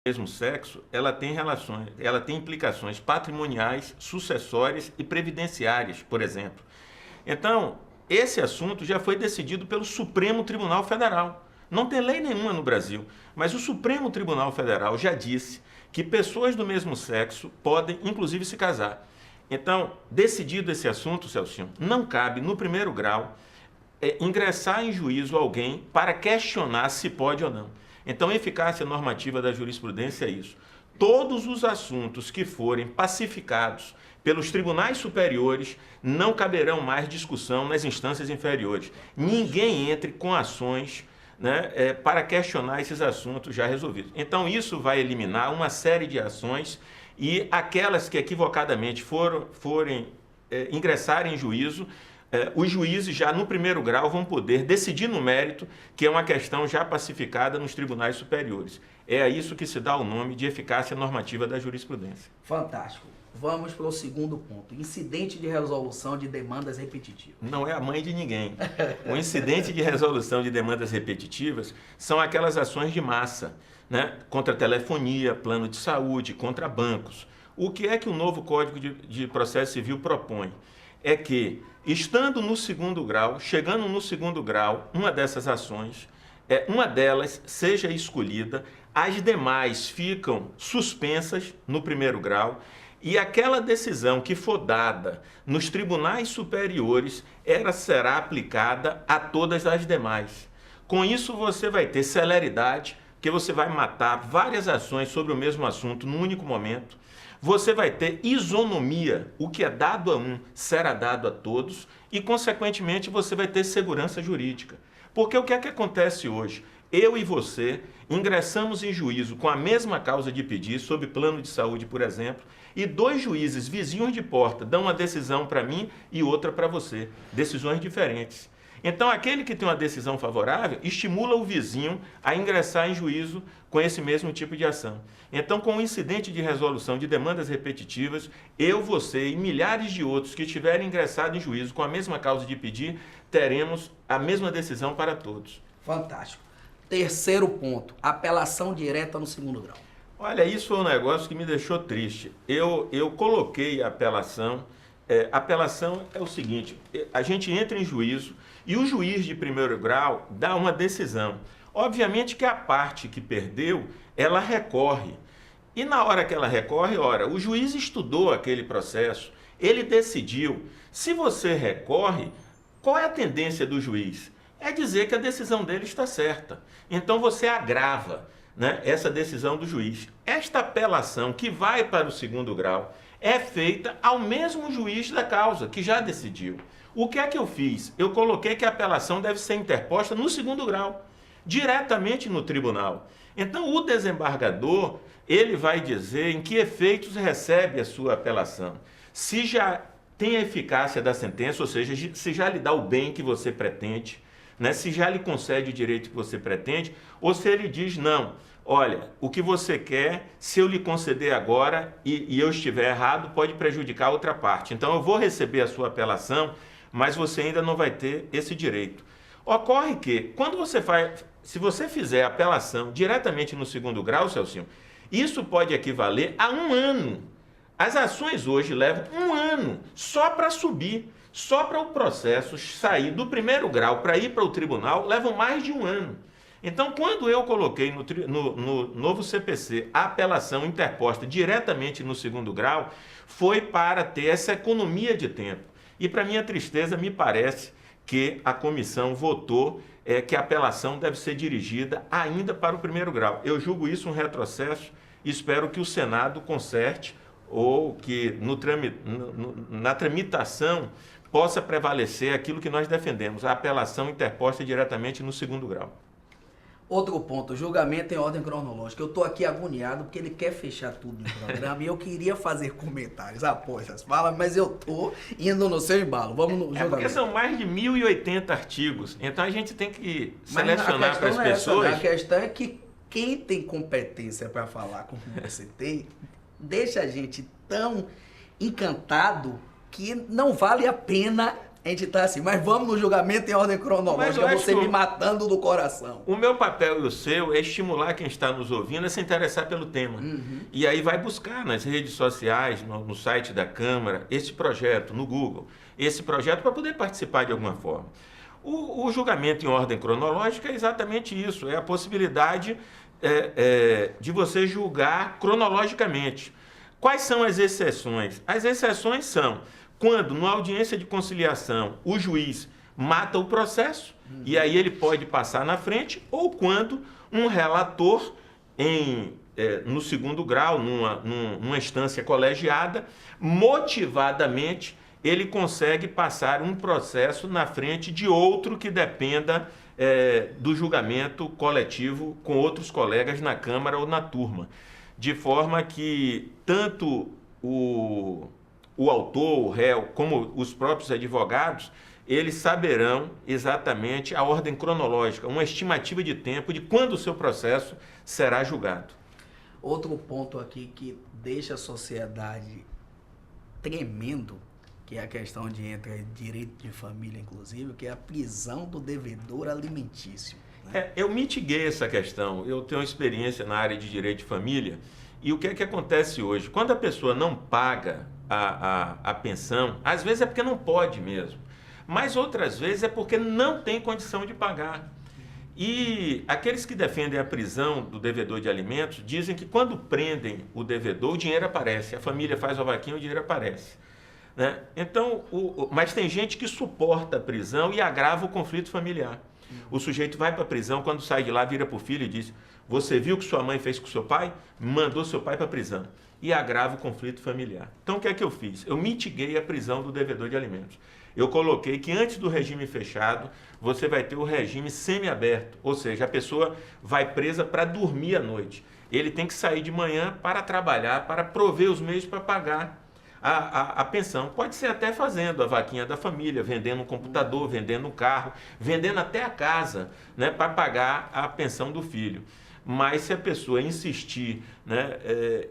mesmo sexo, ela tem implicações patrimoniais, sucessórias e previdenciárias, por exemplo. Então, esse assunto já foi decidido pelo Supremo Tribunal Federal. Não tem lei nenhuma no Brasil, mas o Supremo Tribunal Federal já disse que pessoas do mesmo sexo podem, inclusive, se casar. Então, decidido esse assunto, Celcinho, não cabe, no primeiro grau, ingressar em juízo alguém para questionar se pode ou não. Então, a eficácia normativa da jurisprudência é isso. Todos os assuntos que forem pacificados pelos tribunais superiores não caberão mais discussão nas instâncias inferiores. Ninguém entre com ações, né, para questionar esses assuntos já resolvidos. Então, isso vai eliminar uma série de ações e aquelas que equivocadamente forem ingressarem em juízo, os juízes já no primeiro grau vão poder decidir no mérito, que é uma questão já pacificada nos tribunais superiores. É a isso que se dá o nome de eficácia normativa da jurisprudência. Fantástico. Vamos para o segundo ponto. Incidente de resolução de demandas repetitivas. Não é a mãe de ninguém. O incidente de resolução de demandas repetitivas são aquelas ações de massa, né? Contra telefonia, plano de saúde, contra bancos. O que é que o novo Código de Processo Civil propõe? É que, estando no segundo grau, chegando no segundo grau, uma dessas ações, uma delas seja escolhida, as demais ficam suspensas no primeiro grau e aquela decisão que for dada nos tribunais superiores, ela será aplicada a todas as demais. Com isso, você vai ter celeridade, porque você vai matar várias ações sobre o mesmo assunto num único momento. Você vai ter isonomia, o que é dado a um será dado a todos e, consequentemente, você vai ter segurança jurídica. Porque o que é que acontece hoje? Eu e você ingressamos em juízo com a mesma causa de pedir, sob plano de saúde, por exemplo, e dois juízes vizinhos de porta dão uma decisão para mim e outra para você. Decisões diferentes. Então, aquele que tem uma decisão favorável estimula o vizinho a ingressar em juízo com esse mesmo tipo de ação. Então, com o incidente de resolução de demandas repetitivas, eu, você e milhares de outros que estiverem ingressados em juízo com a mesma causa de pedir, teremos a mesma decisão para todos. Fantástico. Terceiro ponto, apelação direta no segundo grau. Olha, isso foi um negócio que me deixou triste. Eu coloquei a apelação. Apelação é o seguinte, a gente entra em juízo e o juiz de primeiro grau dá uma decisão. Obviamente que a parte que perdeu, ela recorre. E na hora que ela recorre, o juiz estudou aquele processo, ele decidiu. Se você recorre, qual é a tendência do juiz? É dizer que a decisão dele está certa. Então você agrava, né, essa decisão do juiz. Esta apelação que vai para o segundo grau é feita ao mesmo juiz da causa, que já decidiu. O que é que eu fiz? Eu coloquei que a apelação deve ser interposta no segundo grau, diretamente no tribunal. Então, o desembargador, ele vai dizer em que efeitos recebe a sua apelação. Se já tem a eficácia da sentença, ou seja, se já lhe dá o bem que você pretende, né? Se já lhe concede o direito que você pretende, ou se ele diz, não, olha, o que você quer, se eu lhe conceder agora e eu estiver errado, pode prejudicar a outra parte. Então, eu vou receber a sua apelação, mas você ainda não vai ter esse direito. Ocorre que, quando se você fizer a apelação diretamente no segundo grau, Celcinho, isso pode equivaler a 1 ano. As ações hoje levam 1 ano só para subir. Só para o processo sair do primeiro grau para ir para o tribunal, levam mais de 1 ano. Então, quando eu coloquei no novo CPC a apelação interposta diretamente no segundo grau, foi para ter essa economia de tempo. E, para minha tristeza, me parece que a comissão votou que a apelação deve ser dirigida ainda para o primeiro grau. Eu julgo isso um retrocesso e espero que o Senado conserte ou que na tramitação possa prevalecer aquilo que nós defendemos, a apelação interposta diretamente no segundo grau. Outro ponto, julgamento em ordem cronológica. Eu estou aqui agoniado porque ele quer fechar tudo no programa e eu queria fazer comentários após as falas, mas eu estou indo no seu embalo. Vamos no julgamento. Porque são mais de 1.080 artigos, então a gente tem que selecionar para as pessoas. A questão é que quem tem competência para falar como você tem, deixa a gente tão encantado que não vale a pena A gente tá assim, mas vamos no julgamento em ordem cronológica, você me matando do coração. O meu papel e o seu é estimular quem está nos ouvindo a se interessar pelo tema. E aí vai buscar nas redes sociais, no site da Câmara, esse projeto, no Google, esse projeto para poder participar de alguma forma. O julgamento em ordem cronológica é exatamente isso, é a possibilidade de você julgar cronologicamente. Quais são as exceções? As exceções são quando, numa audiência de conciliação, o juiz mata o processo, e aí ele pode passar na frente, ou quando um relator, no segundo grau, numa instância colegiada, motivadamente, ele consegue passar um processo na frente de outro que dependa do julgamento coletivo com outros colegas na Câmara ou na turma. De forma que tanto o autor, o réu, como os próprios advogados, eles saberão exatamente a ordem cronológica, uma estimativa de tempo de quando o seu processo será julgado. Outro ponto aqui que deixa a sociedade tremendo, que é a questão de entra direito de família, inclusive, que é a prisão do devedor alimentício. Eu mitiguei essa questão, eu tenho experiência na área de direito de família, e o que é que acontece hoje? Quando a pessoa não paga a pensão, às vezes é porque não pode mesmo, mas outras vezes é porque não tem condição de pagar. E aqueles que defendem a prisão do devedor de alimentos dizem que quando prendem o devedor, o dinheiro aparece, a família faz a vaquinha, o dinheiro aparece. Né? Então, mas tem gente que suporta a prisão e agrava o conflito familiar. O sujeito vai para a prisão, quando sai de lá, vira para o filho e diz: você viu o que sua mãe fez com seu pai? Mandou seu pai para a prisão. E agrava o conflito familiar. Então, o que é que eu fiz? Eu mitiguei a prisão do devedor de alimentos. Eu coloquei que antes do regime fechado, você vai ter o regime semiaberto, ou seja, a pessoa vai presa para dormir à noite. Ele tem que sair de manhã para trabalhar, para prover os meios para pagar a pensão. Pode ser até fazendo a vaquinha da família, vendendo um computador, vendendo um carro, vendendo até a casa, né, para pagar a pensão do filho. Mas se a pessoa insistir, né,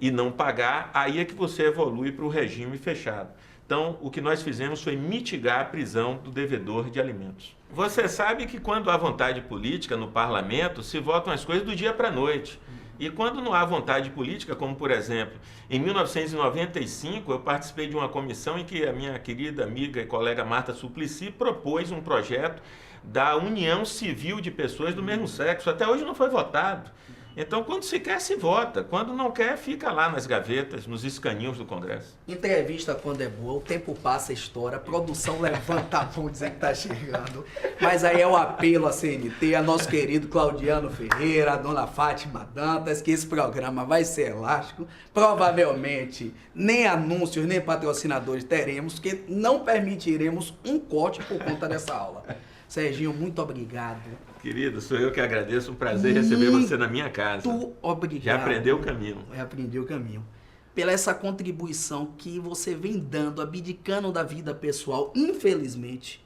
e não pagar, aí é que você evolui para o regime fechado. Então, o que nós fizemos foi mitigar a prisão do devedor de alimentos. Você sabe que quando há vontade política no parlamento, se votam as coisas do dia para a noite. E quando não há vontade política, como por exemplo, em 1995, eu participei de uma comissão em que a minha querida amiga e colega Marta Suplicy propôs um projeto da união civil de pessoas do mesmo sexo. Até hoje não foi votado. Então, quando se quer, se vota. Quando não quer, fica lá nas gavetas, nos escaninhos do Congresso. Entrevista quando é boa, o tempo passa, estoura, a produção levanta a mão dizendo que está chegando. Mas aí é o apelo à CNT, a nosso querido Claudiano Ferreira, a dona Fátima Dantas, que esse programa vai ser elástico. Provavelmente nem anúncios, nem patrocinadores teremos, porque não permitiremos um corte por conta dessa aula. Serginho, muito obrigado. Querido, sou eu que agradeço, um prazer receber você na minha casa. Muito obrigado. Já aprendeu o caminho. Já aprendi o caminho. Pela essa contribuição que você vem dando, abdicando da vida pessoal, infelizmente,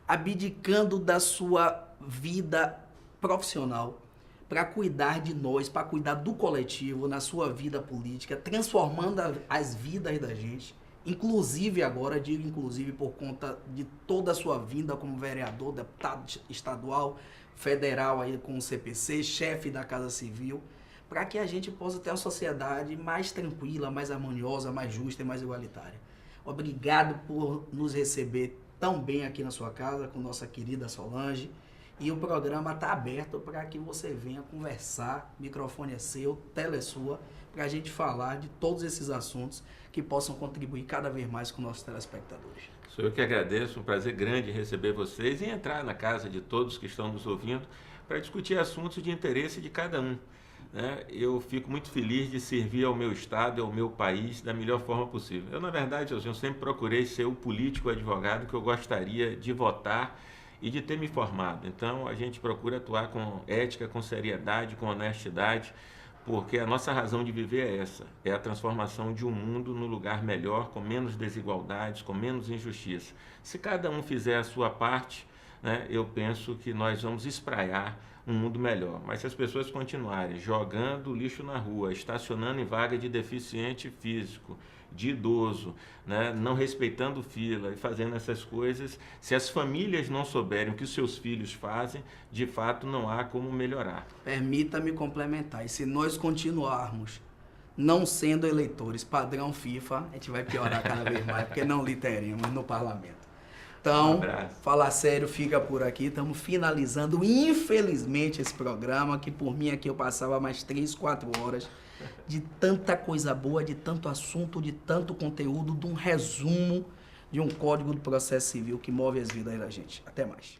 abdicando da sua vida profissional, para cuidar de nós, para cuidar do coletivo, na sua vida política, transformando as vidas da gente. Inclusive agora, digo inclusive por conta de toda a sua vinda como vereador, deputado estadual, federal aí com o CPC, chefe da Casa Civil, para que a gente possa ter uma sociedade mais tranquila, mais harmoniosa, mais justa e mais igualitária. Obrigado por nos receber tão bem aqui na sua casa, com nossa querida Solange. E o programa está aberto para que você venha conversar, o microfone é seu, tela é sua, para a gente falar de todos esses assuntos que possam contribuir cada vez mais com nossos telespectadores. Sou eu que agradeço, um prazer grande receber vocês e entrar na casa de todos que estão nos ouvindo para discutir assuntos de interesse de cada um. Né? Eu fico muito feliz de servir ao meu estado e ao meu país da melhor forma possível. Eu, na verdade, eu sempre procurei ser o político advogado que eu gostaria de votar e de ter me formado. Então, a gente procura atuar com ética, com seriedade, com honestidade, porque a nossa razão de viver é essa, é a transformação de um mundo num lugar melhor, com menos desigualdades, com menos injustiça. Se cada um fizer a sua parte, né, eu penso que nós vamos espraiar um mundo melhor. Mas se as pessoas continuarem jogando lixo na rua, estacionando em vaga de deficiente físico, de idoso, né, não respeitando fila e fazendo essas coisas, se as famílias não souberem o que os seus filhos fazem, de fato não há como melhorar. Permita-me complementar. E se nós continuarmos não sendo eleitores padrão FIFA, a gente vai piorar cada vez mais, porque não lhe teremos no parlamento. Então, falar sério, fica por aqui. Estamos finalizando, infelizmente, esse programa, que por mim aqui eu passava mais 3, 4 horas de tanta coisa boa, de tanto assunto, de tanto conteúdo, de um resumo de um Código do Processo Civil que move as vidas da gente. Até mais.